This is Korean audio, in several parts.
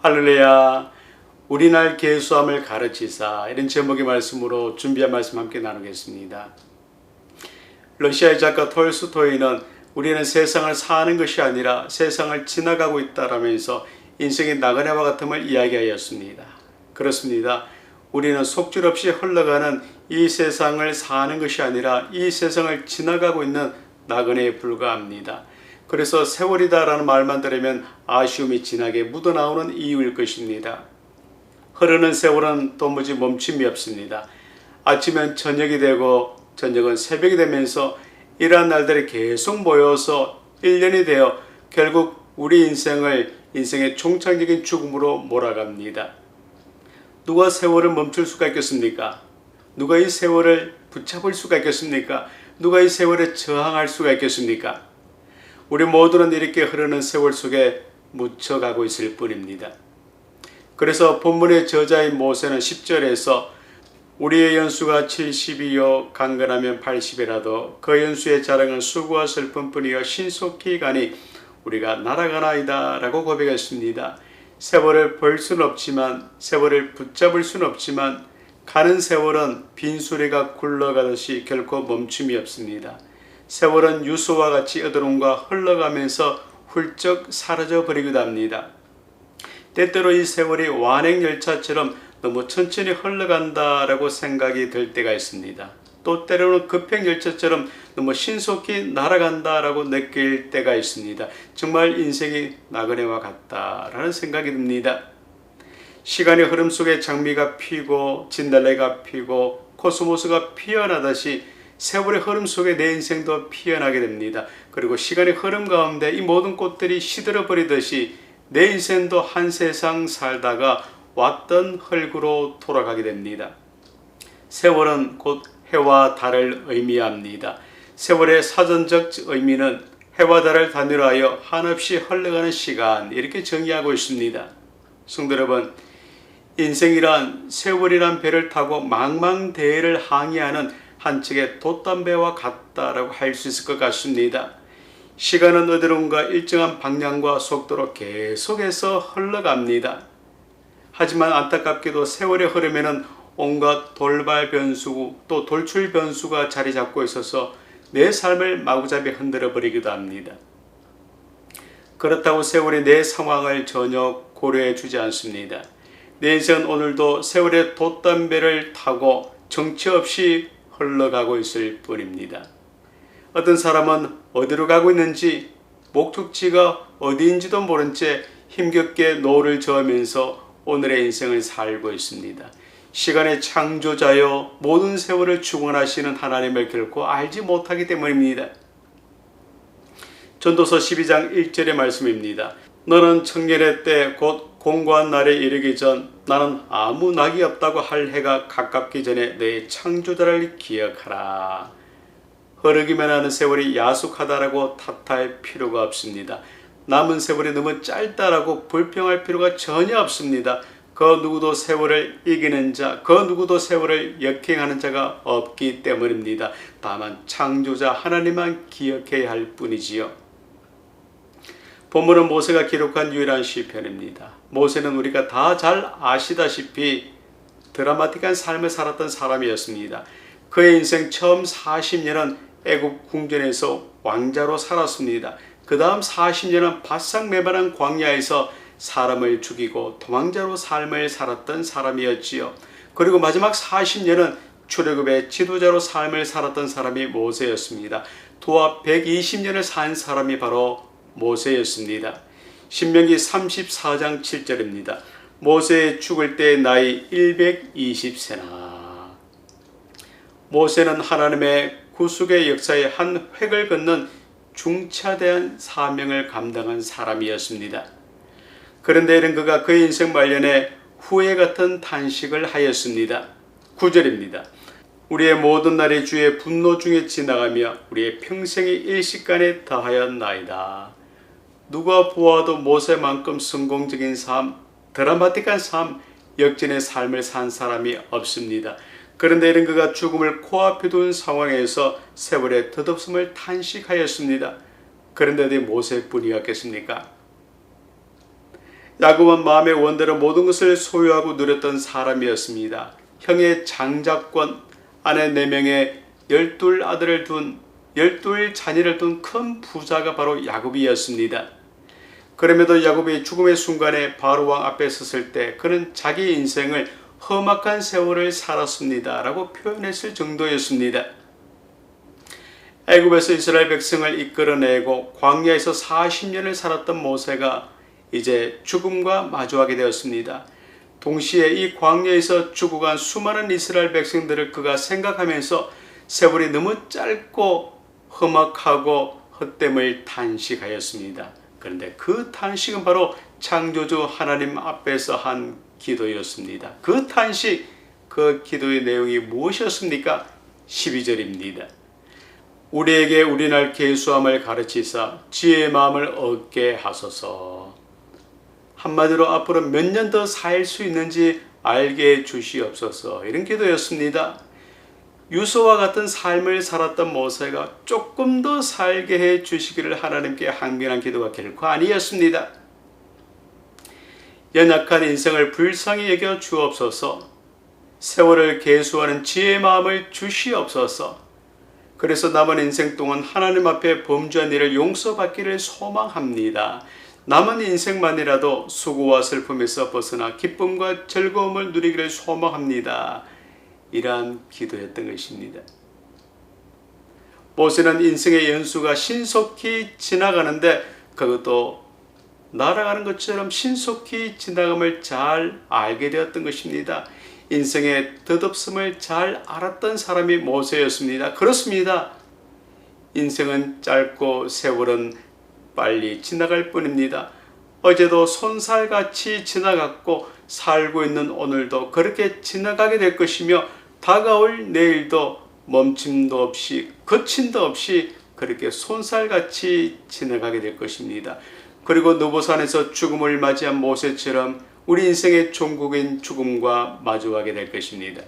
할렐루야. 우리날 계수함을 가르치사, 이런 제목의 말씀으로 준비한 말씀 함께 나누겠습니다. 러시아의 작가 톨스토이는 우리는 세상을 사는 것이 아니라 세상을 지나가고 있다라면서 인생의 나그네와 같음을 이야기하였습니다. 그렇습니다. 우리는 속절없이 흘러가는 이 세상을 사는 것이 아니라 이 세상을 지나가고 있는 나그네에 불과합니다. 그래서 세월이다라는 말만 들으면 아쉬움이 진하게 묻어나오는 이유일 것입니다. 흐르는 세월은 도무지 멈춤이 없습니다. 아침엔 저녁이 되고 저녁은 새벽이 되면서 이러한 날들이 계속 모여서 1년이 되어 결국 우리 인생의 총창적인 죽음으로 몰아갑니다. 누가 세월을 멈출 수가 있겠습니까? 누가 이 세월을 붙잡을 수가 있겠습니까? 누가 이 세월에 저항할 수가 있겠습니까? 우리 모두는 이렇게 흐르는 세월 속에 묻혀가고 있을 뿐입니다. 그래서 본문의 저자인 모세는 10절에서 우리의 연수가 70이요 강건하면 80이라도 그 연수의 자랑은 수고와 슬픔뿐이여 신속히 가니 우리가 날아가나이다 라고 고백했습니다. 세월을 볼 수는 없지만, 세월을 붙잡을 수는 없지만 가는 세월은 빈수레가 굴러가듯이 결코 멈춤이 없습니다. 세월은 유수와 같이 어디론가 흘러가면서 훌쩍 사라져 버리기도 합니다. 때때로 이 세월이 완행열차처럼 너무 천천히 흘러간다라고 생각이 들 때가 있습니다. 또 때로는 급행열차처럼 너무 신속히 날아간다라고 느낄 때가 있습니다. 정말 인생이 나그네와 같다라는 생각이 듭니다. 시간의 흐름 속에 장미가 피고 진달래가 피고 코스모스가 피어나듯이 세월의 흐름 속에 내 인생도 피어나게 됩니다. 그리고 시간의 흐름 가운데 이 모든 꽃들이 시들어 버리듯이 내 인생도 한 세상 살다가 왔던 흙으로 돌아가게 됩니다. 세월은 곧 해와 달을 의미합니다. 세월의 사전적 의미는 해와 달을 단위로 하여 한없이 흘러가는 시간, 이렇게 정의하고 있습니다. 성도 여러분, 인생이란 세월이란 배를 타고 망망대해를 항해하는 한 척의 돛담배와 같다라고 할 수 있을 것 같습니다. 시간은 어디론가 일정한 방향과 속도로 계속해서 흘러갑니다. 하지만 안타깝게도 세월의 흐름에는 온갖 돌발 변수 또 돌출 변수가 자리 잡고 있어서 내 삶을 마구잡이 흔들어 버리기도 합니다. 그렇다고 세월이 내 상황을 전혀 고려해 주지 않습니다. 내 인생은 오늘도 세월의 돛담배를 타고 정처 없이 흘러가고 있을 뿐입니다. 어떤 사람은 어디로 가고 있는지 목적지가 어디인지도 모른 채 힘겹게 노를 저으면서 오늘의 인생을 살고 있습니다. 시간의 창조자여 모든 세월을 주관하시는 하나님을 결코 알지 못하기 때문입니다. 전도서 12장 1절의 말씀입니다. 너는 청년의 때 곧 공고한 날에 이르기 전 나는 아무 낙이 없다고 할 해가 가깝기 전에 내 창조자를 기억하라. 흐르기만 하는 세월이 야속하다라고 탓할 필요가 없습니다. 남은 세월이 너무 짧다라고 불평할 필요가 전혀 없습니다. 그 누구도 세월을 이기는 자, 그 누구도 세월을 역행하는 자가 없기 때문입니다. 다만 창조자 하나님만 기억해야 할 뿐이지요. 본문은 모세가 기록한 유일한 시편입니다. 모세는 우리가 다 잘 아시다시피 드라마틱한 삶을 살았던 사람이었습니다. 그의 인생 처음 40년은 애굽 궁전에서 왕자로 살았습니다. 그 다음 40년은 바싹메마른 광야에서 사람을 죽이고 도망자로 삶을 살았던 사람이었지요. 그리고 마지막 40년은 출애굽의 지도자로 삶을 살았던 사람이 모세였습니다. 도합 120년을 산 사람이 바로 모세였습니다. 신명기 34장 7절입니다. 모세 죽을 때 나이 120세나. 모세는 하나님의 구속의 역사의 한 획을 긋는 중차대한 사명을 감당한 사람이었습니다. 그런데 이런 그가 그의 인생 말년에 후회 같은 탄식을 하였습니다. 9절입니다. 우리의 모든 날이 주의 분노 중에 지나가며 우리의 평생이 일시간에 다하였나이다. 누가 보아도 모세만큼 성공적인 삶, 드라마틱한 삶, 역전의 삶을 산 사람이 없습니다. 그런데 이런 그가 죽음을 코앞에 둔 상황에서 세월의 덧없음을 탄식하였습니다. 그런데 어디 모세뿐이었겠습니까? 야곱은 마음의 원대로 모든 것을 소유하고 누렸던 사람이었습니다. 형의 장자권, 아내 4명에 12아들을 둔 12자녀를 둔 큰 부자가 바로 야곱이었습니다. 그럼에도 야곱이 죽음의 순간에 바로왕 앞에 섰을 때 그는 자기 인생을 험악한 세월을 살았습니다 라고 표현했을 정도였습니다. 애굽에서 이스라엘 백성을 이끌어내고 광야에서 40년을 살았던 모세가 이제 죽음과 마주하게 되었습니다. 동시에 이 광야에서 죽어간 수많은 이스라엘 백성들을 그가 생각하면서 세월이 너무 짧고 험악하고 헛됨을 탄식하였습니다. 그런데 그 탄식은 바로 창조주 하나님 앞에서 한 기도였습니다. 그 탄식, 그 기도의 내용이 무엇이었습니까? 12절입니다. 우리에게 우리날 계수함을 가르치사 지혜의 마음을 얻게 하소서. 한마디로 앞으로 몇 년 더 살 수 있는지 알게 해 주시옵소서. 이런 기도였습니다. 유서와 같은 삶을 살았던 모세가 조금 더 살게 해 주시기를 하나님께 항변한 기도가 결코 아니었습니다. 연약한 인생을 불쌍히 여겨 주옵소서. 세월을 계수하는 지혜의 마음을 주시옵소서. 그래서 남은 인생 동안 하나님 앞에 범죄한 일을 용서받기를 소망합니다. 남은 인생만이라도 수고와 슬픔에서 벗어나 기쁨과 즐거움을 누리기를 소망합니다. 이러한 기도였던 것입니다. 모세는 인생의 연수가 신속히 지나가는데 그것도 날아가는 것처럼 신속히 지나감을 잘 알게 되었던 것입니다. 인생의 덧없음을 잘 알았던 사람이 모세였습니다. 그렇습니다. 인생은 짧고 세월은 빨리 지나갈 뿐입니다. 어제도 손살같이 지나갔고 살고 있는 오늘도 그렇게 지나가게 될 것이며 다가올 내일도 멈춤도 없이 거침도 없이 그렇게 손살같이 지나가게 될 것입니다. 그리고 느보산에서 죽음을 맞이한 모세처럼 우리 인생의 종국인 죽음과 마주하게 될 것입니다.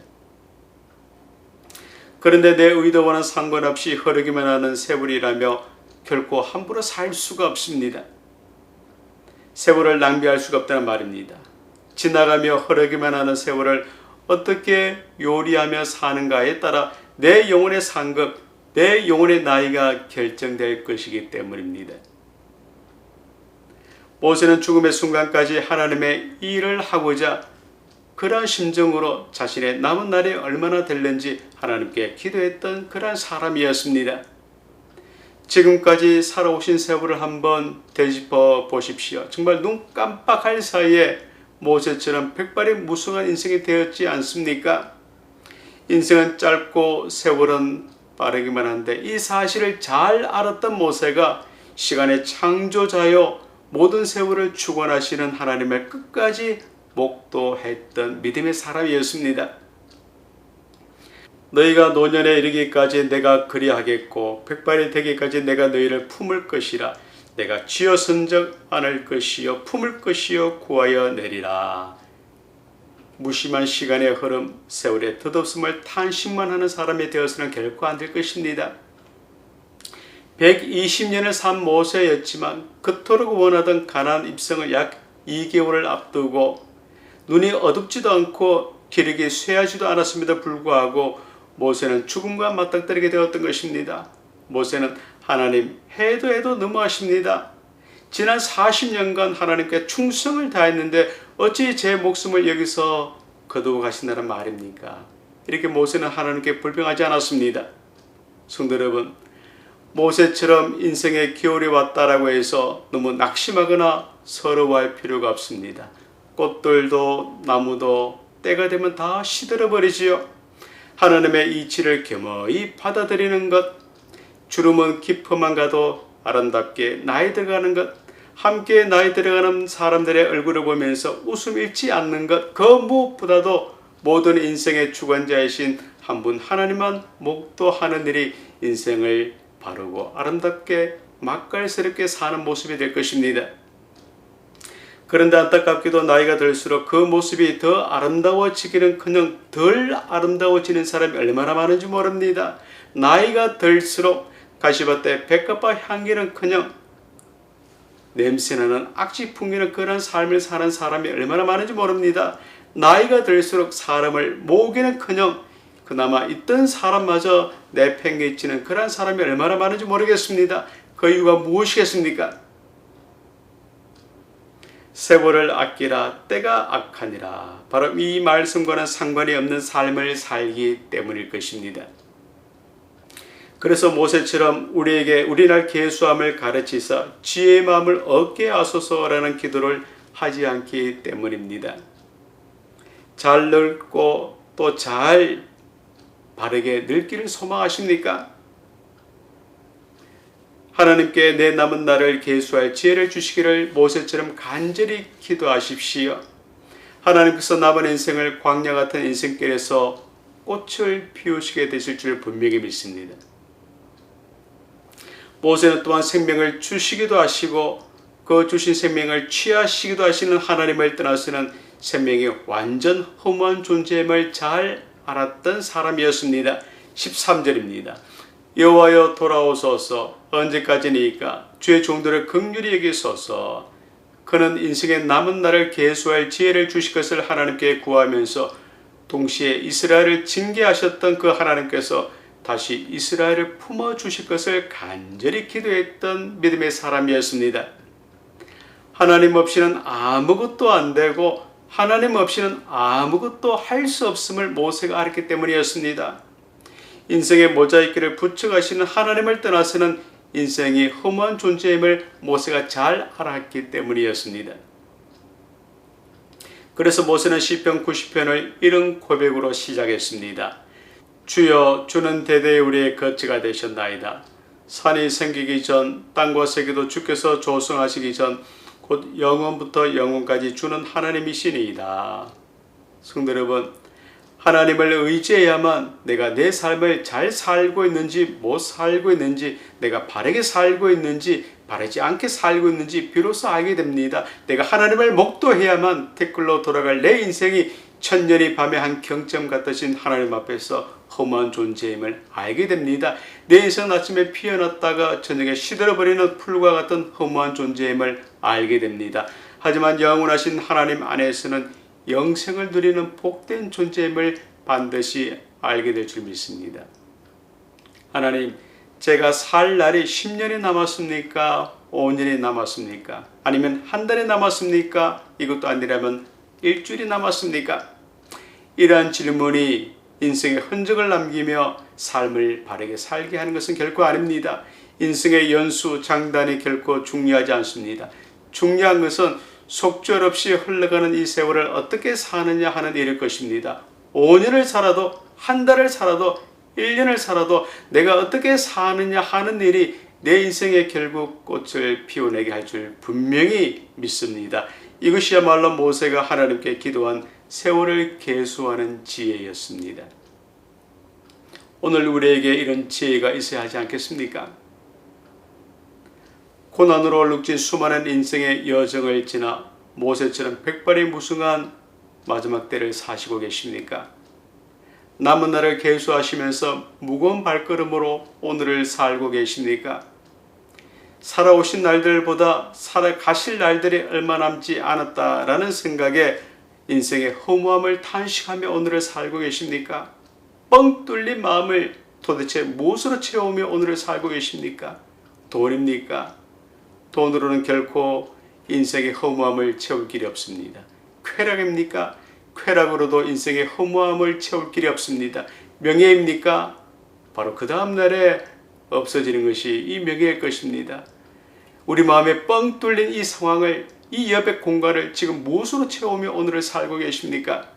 그런데 내 의도와는 상관없이 흐르기만 하는 세월이라며 결코 함부로 살 수가 없습니다. 세월을 낭비할 수가 없다는 말입니다. 지나가며 흐르기만 하는 세월을 어떻게 요리하며 사는가에 따라 내 영혼의 상급, 내 영혼의 나이가 결정될 것이기 때문입니다. 모세는 죽음의 순간까지 하나님의 일을 하고자 그러한 심정으로 자신의 남은 날이 얼마나 될는지 하나님께 기도했던 그러한 사람이었습니다. 지금까지 살아오신 세월을 한번 되짚어 보십시오. 정말 눈 깜빡할 사이에 모세처럼 백발이 무성한 인생이 되었지 않습니까? 인생은 짧고 세월은 빠르기만 한데 이 사실을 잘 알았던 모세가 시간의 창조자요 모든 세월을 주관하시는 하나님을 끝까지 목도했던 믿음의 사람이었습니다. 너희가 노년에 이르기까지 내가 그리하겠고 백발이 되기까지 내가 너희를 품을 것이라. 내가 쥐어선 적 안을 것이요 품을 것이요 구하여 내리라. 무심한 시간의 흐름, 세월의 덧없음을 탄식만 하는 사람이 되어서는 결코 안 될 것입니다. 120년을 산 모세였지만 그토록 원하던 가나안 입성을 약 2개월을 앞두고 눈이 어둡지도 않고 기력이 쇠하지도 않았음에도 불구하고 모세는 죽음과 맞닥뜨리게 되었던 것입니다. 모세는 하나님 해도 너무하십니다. 지난 40년간 하나님께 충성을 다했는데 어찌 제 목숨을 여기서 거두고 가신다는 말입니까? 이렇게 모세는 하나님께 불평하지 않았습니다. 성도 여러분, 모세처럼 인생의 겨울이 왔다라고 해서 너무 낙심하거나 서러워할 필요가 없습니다. 꽃들도 나무도 때가 되면 다 시들어버리지요. 하나님의 이치를 겸허히 받아들이는 것, 주름은 깊어만 가도 아름답게 나이 들어가는 것, 함께 나이 들어가는 사람들의 얼굴을 보면서 웃음 잃지 않는 것, 그 무엇보다도 모든 인생의 주관자이신 한 분 하나님만 목도하는 일이 인생을 바르고 아름답게 맛깔스럽게 사는 모습이 될 것입니다. 그런데 안타깝게도 나이가 들수록 그 모습이 더 아름다워지기는커녕 덜 아름다워지는 사람이 얼마나 많은지 모릅니다. 나이가 들수록 가시밭에 백합화 향기는커녕 냄새나는 악취 풍기는 그런 삶을 사는 사람이 얼마나 많은지 모릅니다. 나이가 들수록 사람을 모으기는커녕 그나마 있던 사람마저 내팽개치는 그런 사람이 얼마나 많은지 모르겠습니다. 그 이유가 무엇이겠습니까? 세월을 아끼라 때가 악하니라. 바로 이 말씀과는 상관이 없는 삶을 살기 때문일 것입니다. 그래서 모세처럼 우리에게 우리날 계수함을 가르치사 지혜의 마음을 얻게 하소서라는 기도를 하지 않기 때문입니다. 잘 늙고 또 잘 바르게 늙기를 소망하십니까? 하나님께 내 남은 날을 계수할 지혜를 주시기를 모세처럼 간절히 기도하십시오. 하나님께서 남은 인생을 광야 같은 인생길에서 꽃을 피우시게 되실 줄 분명히 믿습니다. 모세는 또한 생명을 주시기도 하시고 그 주신 생명을 취하시기도 하시는 하나님을 떠나서는 생명이 완전 허무한 존재임을 잘 알았던 사람이었습니다. 13절입니다. 여호와여 돌아오소서. 언제까지니까 주의 종들을 긍휼히 여기소서. 그는 인생의 남은 날을 계수할 지혜를 주실 것을 하나님께 구하면서 동시에 이스라엘을 징계하셨던 그 하나님께서 다시 이스라엘을 품어주실 것을 간절히 기도했던 믿음의 사람이었습니다. 하나님 없이는 아무것도 안 되고 하나님 없이는 아무것도 할 수 없음을 모세가 알았기 때문이었습니다. 인생의 모자이크를 붙여가시는 하나님을 떠나서는 인생이 허무한 존재임을 모세가 잘 알았기 때문이었습니다. 그래서 모세는 시편 90편을 이런 고백으로 시작했습니다. 주여, 주는 대대에 우리의 거처가 되셨나이다. 산이 생기기 전, 땅과 세계도 주께서 조성하시기 전 곧 영원부터 영원까지 주는 하나님이시니이다. 성도 여러분, 하나님을 의지해야만 내가 내 삶을 잘 살고 있는지 못 살고 있는지, 내가 바르게 살고 있는지 바르지 않게 살고 있는지 비로소 알게 됩니다. 내가 하나님을 목도해야만 댓글로 돌아갈 내 인생이 천년이 밤의 한 경점 같으신 하나님 앞에서 허무한 존재임을 알게 됩니다. 내 인생은 아침에 피어났다가 저녁에 시들어버리는 풀과 같은 허무한 존재임을 알게 됩니다. 하지만 영원하신 하나님 안에서는 영생을 누리는 복된 존재임을 반드시 알게 될 줄 믿습니다. 하나님, 제가 살 날이 10년이 남았습니까? 5년이 남았습니까? 아니면 한 달이 남았습니까? 이것도 아니라면 일주일이 남았습니까? 이러한 질문이 인생의 흔적을 남기며 삶을 바르게 살게 하는 것은 결코 아닙니다. 인생의 연수, 장단이 결코 중요하지 않습니다. 중요한 것은 속절없이 흘러가는 이 세월을 어떻게 사느냐 하는 일일 것입니다. 5년을 살아도, 한 달을 살아도, 1년을 살아도 내가 어떻게 사느냐 하는 일이 내 인생에 결국 꽃을 피워내게 할 줄 분명히 믿습니다. 이것이야말로 모세가 하나님께 기도한 세월을 계수하는 지혜였습니다. 오늘 우리에게 이런 지혜가 있어야 하지 않겠습니까? 고난으로 얼룩진 수많은 인생의 여정을 지나 모세처럼 백발이 무성한 마지막 때를 사시고 계십니까? 남은 날을 계수하시면서 무거운 발걸음으로 오늘을 살고 계십니까? 살아오신 날들보다 살아가실 날들이 얼마 남지 않았다라는 생각에 인생의 허무함을 탄식하며 오늘을 살고 계십니까? 뻥 뚫린 마음을 도대체 무엇으로 채우며 오늘을 살고 계십니까? 돈입니까? 돈으로는 결코 인생의 허무함을 채울 길이 없습니다. 쾌락입니까? 쾌락으로도 인생의 허무함을 채울 길이 없습니다. 명예입니까? 바로 그 다음 날에 없어지는 것이 이 명예일 것입니다. 우리 마음에 뻥 뚫린 이 상황을, 이 여백 공간을 지금 무엇으로 채우며 오늘을 살고 계십니까?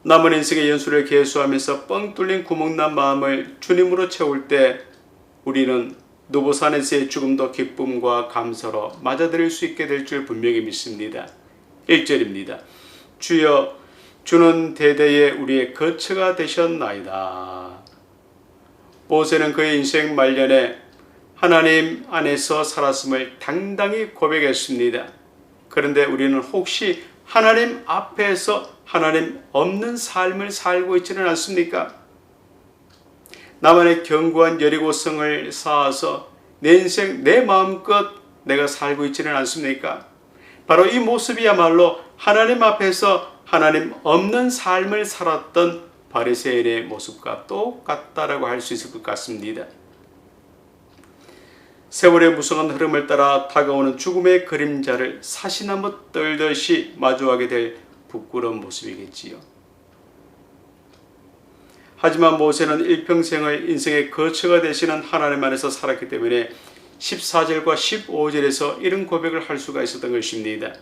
남은 인생의 연수를 계수하면서 뻥 뚫린 구멍난 마음을 주님으로 채울 때 우리는 누부산에서의 죽음도 기쁨과 감사로 맞아들일 수 있게 될 줄 분명히 믿습니다. 1절입니다. 주여, 주는 대대에 우리의 거처가 되셨나이다. 모세는 그의 인생 말년에 하나님 안에서 살았음을 당당히 고백했습니다. 그런데 우리는 혹시 하나님 앞에서 하나님 없는 삶을 살고 있지는 않습니까? 나만의 견고한 여리고성을 쌓아서 내 인생 내 마음껏 내가 살고 있지는 않습니까? 바로 이 모습이야말로 하나님 앞에서 하나님 없는 삶을 살았던 바리새인의 모습과 똑같다라고 할 수 있을 것 같습니다. 세월의 무성한 흐름을 따라 다가오는 죽음의 그림자를 사시나무 떨듯이 마주하게 될 부끄러운 모습이겠지요. 하지만 모세는 일평생을 인생의 거처가 되시는 하나님 안에서 살았기 때문에 14절과 15절에서 이런 고백을 할 수가 있었던 것입니다.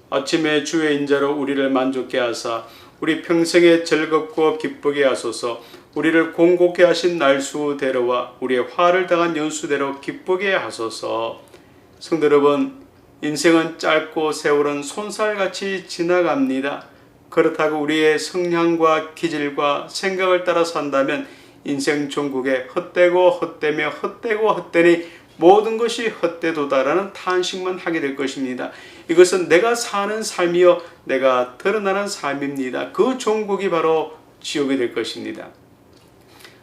아침에 주의 인자로 우리를 만족케 하사 우리 평생에 즐겁고 기쁘게 하소서. 우리를 공고케 하신 날수대로와 우리의 화를 당한 연수대로 기쁘게 하소서. 성도 여러분, 인생은 짧고 세월은 손살같이 지나갑니다. 그렇다고 우리의 성향과 기질과 생각을 따라 산다면 인생 종국에 헛되고 헛되며 헛되고 헛되니 모든 것이 헛되도다라는 탄식만 하게 될 것입니다. 이것은 내가 사는 삶이요 내가 드러나는 삶입니다. 그 종국이 바로 지옥이 될 것입니다.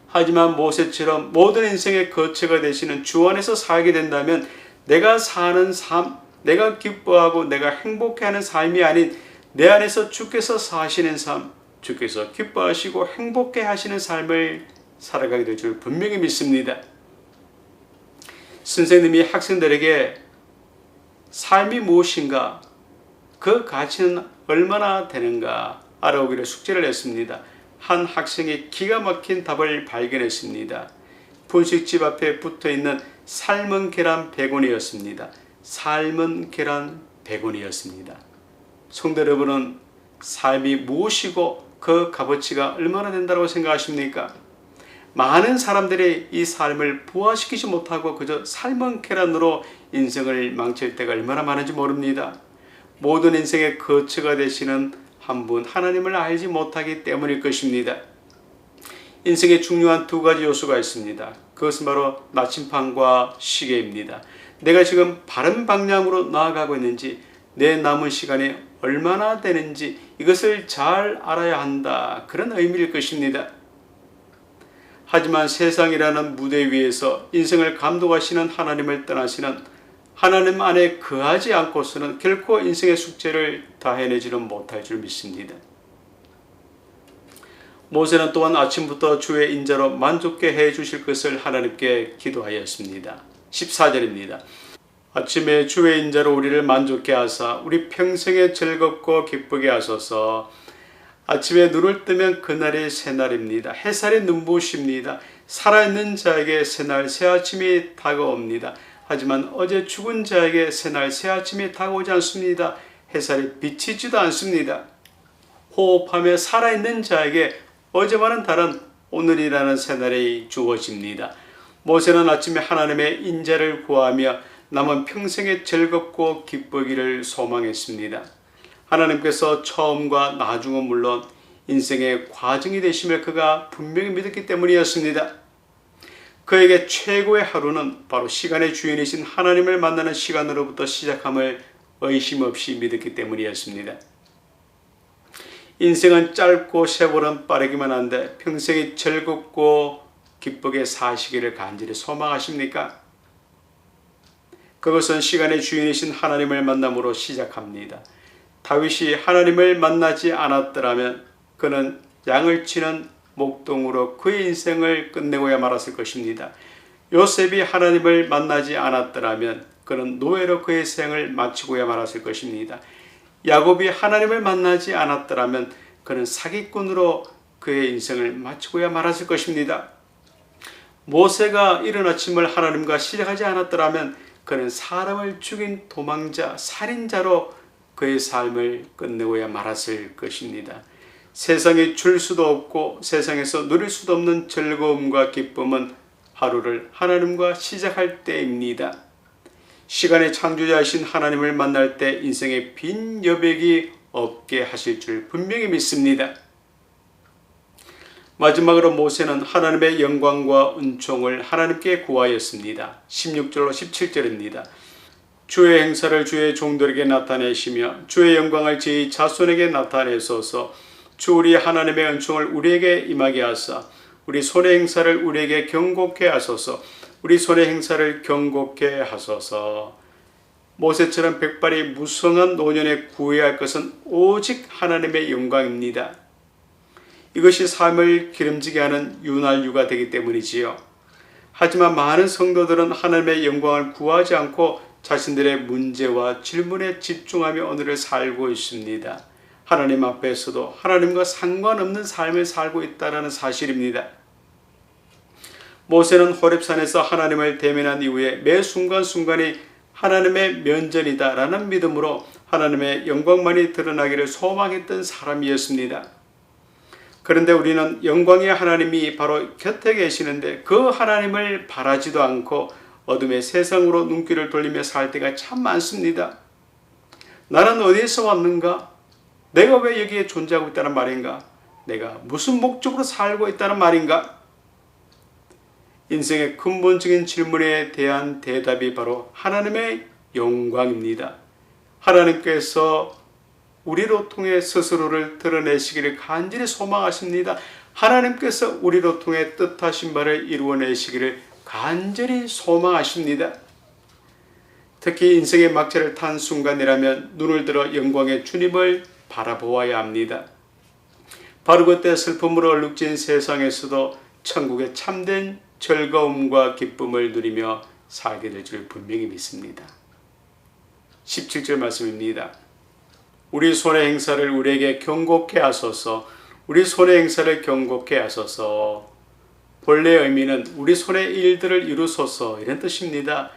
하지만 모세처럼 모든 인생의 거처가 되시는 주 안에서 살게 된다면 내가 사는 삶, 내가 기뻐하고 내가 행복해하는 삶이 아닌 내 안에서 주께서 사시는 삶, 주께서 기뻐하시고 행복해 하시는 삶을 살아가게 될 줄 분명히 믿습니다. 선생님이 학생들에게 삶이 무엇인가, 그 가치는 얼마나 되는가 알아오기를 숙제를 했습니다. 한 학생이 기가 막힌 답을 발견했습니다. 분식집 앞에 붙어있는 삶은 계란 100원이었습니다. 삶은 계란 100원이었습니다. 성도 여러분은 삶이 무엇이고 그 값어치가 얼마나 된다고 생각하십니까? 많은 사람들이 이 삶을 부화시키지 못하고 그저 삶은 계란으로 인생을 망칠 때가 얼마나 많은지 모릅니다. 모든 인생의 거처가 되시는 한 분 하나님을 알지 못하기 때문일 것입니다. 인생에 중요한 두 가지 요소가 있습니다. 그것은 바로 나침판과 시계입니다. 내가 지금 바른 방향으로 나아가고 있는지, 내 남은 시간이 얼마나 되는지 이것을 잘 알아야 한다, 그런 의미일 것입니다. 하지만 세상이라는 무대 위에서 인생을 감독하시는 하나님을 떠나시는 하나님 안에 거하지 않고서는 결코 인생의 숙제를 다 해내지는 못할 줄 믿습니다. 모세는 또한 아침부터 주의 인자로 만족케 해 주실 것을 하나님께 기도하였습니다. 14절입니다. 아침에 주의 인자로 우리를 만족케 하사 우리 평생에 즐겁고 기쁘게 하소서. 아침에 눈을 뜨면 그날이 새날입니다. 햇살이 눈부십니다. 살아있는 자에게 새날 새아침이 다가옵니다. 하지만 어제 죽은 자에게 새날 새아침이 다가오지 않습니다. 햇살이 비치지도 않습니다. 호흡하며 살아있는 자에게 어제와는 다른 오늘이라는 새날이 주어집니다. 모세는 아침에 하나님의 인자를 구하며 남은 평생에 즐겁고 기쁘기를 소망했습니다. 하나님께서 처음과 나중은 물론 인생의 과정이 되심을 그가 분명히 믿었기 때문이었습니다. 그에게 최고의 하루는 바로 시간의 주인이신 하나님을 만나는 시간으로부터 시작함을 의심 없이 믿었기 때문이었습니다. 인생은 짧고 세월은 빠르기만 한데 평생이 즐겁고 기쁘게 사시기를 간절히 소망하십니까? 그것은 시간의 주인이신 하나님을 만남으로 시작합니다. 다윗이 하나님을 만나지 않았더라면 그는 양을 치는 목동으로 그의 인생을 끝내고야 말았을 것입니다. 요셉이 하나님을 만나지 않았더라면 그는 노예로 그의 생을 마치고야 말았을 것입니다. 야곱이 하나님을 만나지 않았더라면 그는 사기꾼으로 그의 인생을 마치고야 말았을 것입니다. 모세가 이른 아침을 하나님과 시작하지 않았더라면 그는 사람을 죽인 도망자, 살인자로 그의 삶을 끝내고야 말았을 것입니다. 세상에 줄 수도 없고 세상에서 누릴 수도 없는 즐거움과 기쁨은 하루를 하나님과 시작할 때입니다. 시간의 창조자이신 하나님을 만날 때 인생의 빈 여백이 없게 하실 줄 분명히 믿습니다. 마지막으로 모세는 하나님의 영광과 은총을 하나님께 구하였습니다. 16절로 17절입니다. 주의 행사를 주의 종들에게 나타내시며 주의 영광을 저희 자손에게 나타내소서. 주 우리 하나님의 은총을 우리에게 임하게 하사 우리 손의 행사를 우리에게 경고케 하소서. 우리 손의 행사를 경고케 하소서. 모세처럼 백발이 무성한 노년에 구해야 할 것은 오직 하나님의 영광입니다. 이것이 삶을 기름지게 하는 윤활유가 되기 때문이지요. 하지만 많은 성도들은 하나님의 영광을 구하지 않고 자신들의 문제와 질문에 집중하며 오늘을 살고 있습니다. 하나님 앞에서도 하나님과 상관없는 삶을 살고 있다는 사실입니다. 모세는 호렙산에서 하나님을 대면한 이후에 매 순간순간이 하나님의 면전이다라는 믿음으로 하나님의 영광만이 드러나기를 소망했던 사람이었습니다. 그런데 우리는 영광의 하나님이 바로 곁에 계시는데 그 하나님을 바라지도 않고 어둠의 세상으로 눈길을 돌리며 살 때가 참 많습니다. 나는 어디에서 왔는가? 내가 왜 여기에 존재하고 있다는 말인가? 내가 무슨 목적으로 살고 있다는 말인가? 인생의 근본적인 질문에 대한 대답이 바로 하나님의 영광입니다. 하나님께서 우리로 통해 스스로를 드러내시기를 간절히 소망하십니다. 하나님께서 우리로 통해 뜻하신 바를 이루어내시기를 간절히 소망하십니다. 특히 인생의 막차를 탄 순간이라면 눈을 들어 영광의 주님을 바라보아야 합니다. 바로 그때 슬픔으로 얼룩진 세상에서도 천국의 참된 즐거움과 기쁨을 누리며 살게 될 줄 분명히 믿습니다. 17절 말씀입니다. 우리 손의 행사를 우리에게 경고케 하소서. 우리 손의 행사를 경고케 하소서. 본래 의미는 우리 손의 일들을 이루소서 이런 뜻입니다.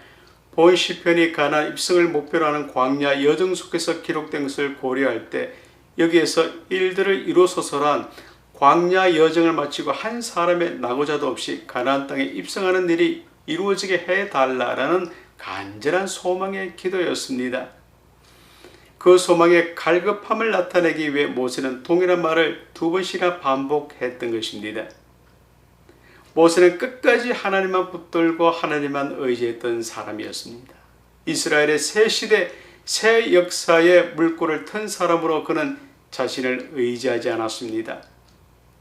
본 시편이 가나안 입성을 목표로 하는 광야 여정 속에서 기록된 것을 고려할 때 여기에서 일들을 이루소서란 광야 여정을 마치고 한 사람의 낙오자도 없이 가나안 땅에 입성하는 일이 이루어지게 해달라라는 간절한 소망의 기도였습니다. 그 소망의 갈급함을 나타내기 위해 모세는 동일한 말을 2번씩이나 반복했던 것입니다. 모세는 끝까지 하나님만 붙들고 하나님만 의지했던 사람이었습니다. 이스라엘의 새 시대, 새 역사의 물꼬를 튼 사람으로 그는 자신을 의지하지 않았습니다.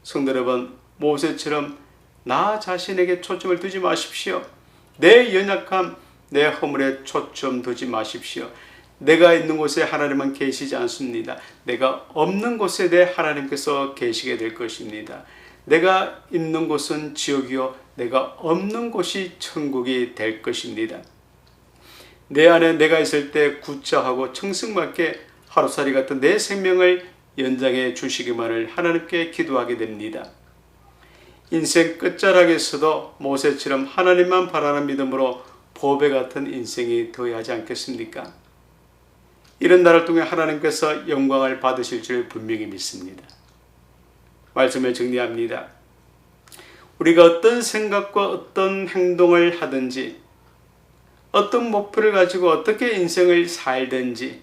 성도 여러분, 모세처럼 나 자신에게 초점을 두지 마십시오. 내 연약함, 내 허물에 초점 두지 마십시오. 내가 있는 곳에 하나님은 계시지 않습니다. 내가 없는 곳에 내 하나님께서 계시게 될 것입니다. 내가 있는 곳은 지옥이요 내가 없는 곳이 천국이 될 것입니다. 내 안에 내가 있을 때 구차하고 청승맞게 하루살이 같은 내 생명을 연장해 주시기만을 하나님께 기도하게 됩니다. 인생 끝자락에서도 모세처럼 하나님만 바라는 믿음으로 보배 같은 인생이 되어야 하지 않겠습니까? 이런 날을 통해 하나님께서 영광을 받으실 줄 분명히 믿습니다. 말씀을 정리합니다. 우리가 어떤 생각과 어떤 행동을 하든지 어떤 목표를 가지고 어떻게 인생을 살든지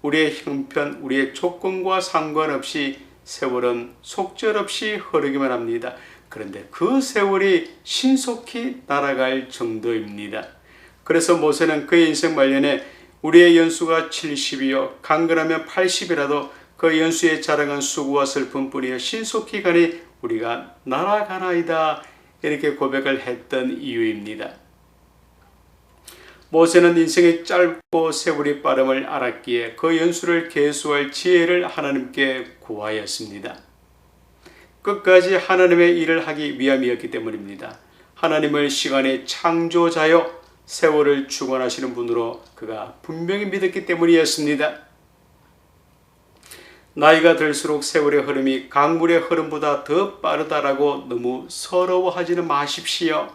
우리의 형편, 우리의 조건과 상관없이 세월은 속절없이 흐르기만 합니다. 그런데 그 세월이 신속히 날아갈 정도입니다. 그래서 모세는 그의 인생 말년에 우리의 연수가 70이요 강건하면 80이라도 그 연수에 자랑한 수고와 슬픔뿐이여 신속히 가니 우리가 날아가나이다 이렇게 고백을 했던 이유입니다. 모세는 인생이 짧고 세월이 빠름을 알았기에 그 연수를 계수할 지혜를 하나님께 구하였습니다. 끝까지 하나님의 일을 하기 위함이었기 때문입니다. 하나님을 시간의 창조자요 세월을 주관하시는 분으로 그가 분명히 믿었기 때문이었습니다. 나이가 들수록 세월의 흐름이 강물의 흐름보다 더 빠르다라고 너무 서러워하지는 마십시오.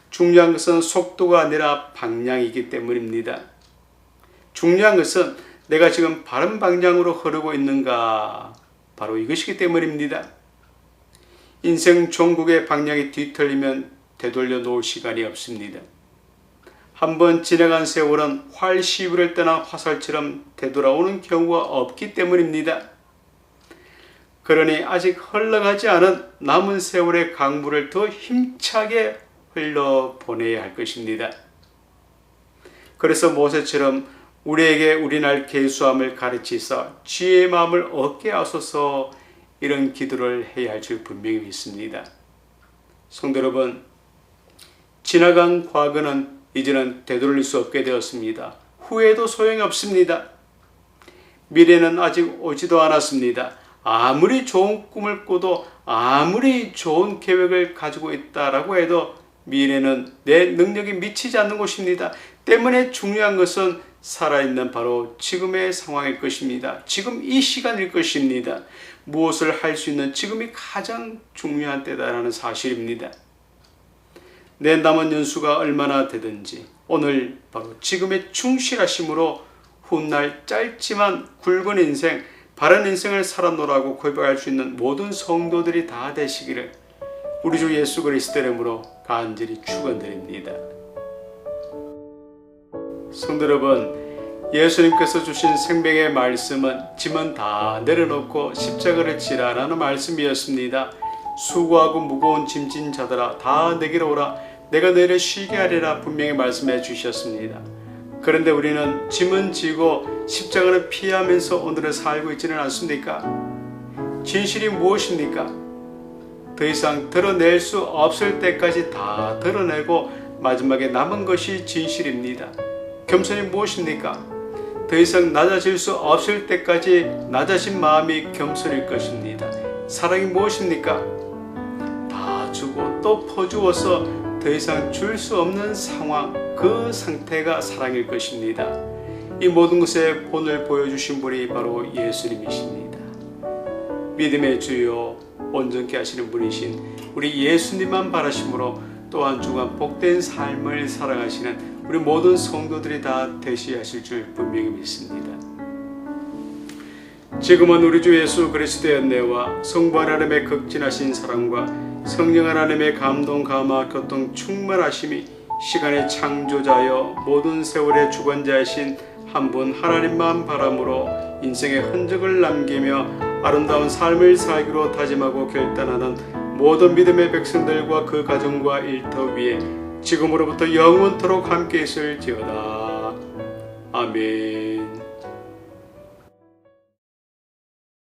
중요한 것은 속도가 아니라 방향이기 때문입니다. 중요한 것은 내가 지금 바른 방향으로 흐르고 있는가 바로 이것이기 때문입니다. 인생 종국의 방향이 뒤틀리면 되돌려 놓을 시간이 없습니다. 한번 지나간 세월은 활 시위를 떠난 화살처럼 되돌아오는 경우가 없기 때문입니다. 그러니 아직 흘러가지 않은 남은 세월의 강물을 더 힘차게 흘러보내야 할 것입니다. 그래서 모세처럼 우리에게 우리날 계수함을 가르치사 지혜의 마음을 얻게 하소서 이런 기도를 해야 할 줄 분명히 믿습니다. 성도 여러분, 지나간 과거는 이제는 되돌릴 수 없게 되었습니다. 후회도 소용이 없습니다. 미래는 아직 오지도 않았습니다. 아무리 좋은 꿈을 꿔도 아무리 좋은 계획을 가지고 있다라고 해도 미래는 내 능력이 미치지 않는 곳입니다. 때문에 중요한 것은 살아있는 바로 지금의 상황일 것입니다. 지금 이 시간일 것입니다. 무엇을 할 수 있는 지금이 가장 중요한 때다라는 사실입니다. 내 남은 연수가 얼마나 되든지 오늘 바로 지금의 충실하심으로 훗날 짧지만 굵은 인생, 바른 인생을 살아노라고 고백할 수 있는 모든 성도들이 다 되시기를 우리 주 예수 그리스도 이름으로 간절히 축원드립니다. 성도 여러분, 예수님께서 주신 생명의 말씀은 짐은 다 내려놓고 십자가를 지라라는 말씀이었습니다. 수고하고 무거운 짐진 자들아 다 내게로 오라, 내가 너희를 쉬게 하리라 분명히 말씀해 주셨습니다. 그런데 우리는 짐은 지고 십자가는 피하면서 오늘을 살고 있지는 않습니까? 진실이 무엇입니까? 더 이상 드러낼 수 없을 때까지 다 드러내고 마지막에 남은 것이 진실입니다. 겸손이 무엇입니까? 더 이상 낮아질 수 없을 때까지 낮아진 마음이 겸손일 것입니다. 사랑이 무엇입니까? 다 주고 또 퍼주어서 더 이상 줄 수 없는 상황, 그 상태가 사랑일 것입니다. 이 모든 것의 본을 보여주신 분이 바로 예수님이십니다. 믿음의 주요 온전케 하시는 분이신 우리 예수님만 바라심으로 또한 주간 복된 삶을 살아가시는 우리 모든 성도들이 다 되시하실 줄 분명히 믿습니다. 지금은 우리 주 예수 그리스도의 은혜와 성부 하나님의 극진하신 사랑과 성령 하나님의 감동, 감화, 교통, 충만하심이 시간의 창조자여 모든 세월의 주관자이신 한 분 하나님만 바람으로 인생의 흔적을 남기며 아름다운 삶을 살기로 다짐하고 결단하는 모든 믿음의 백성들과 그 가정과 일터 위에 지금으로부터 영원토록 함께 있을지어다. 아멘.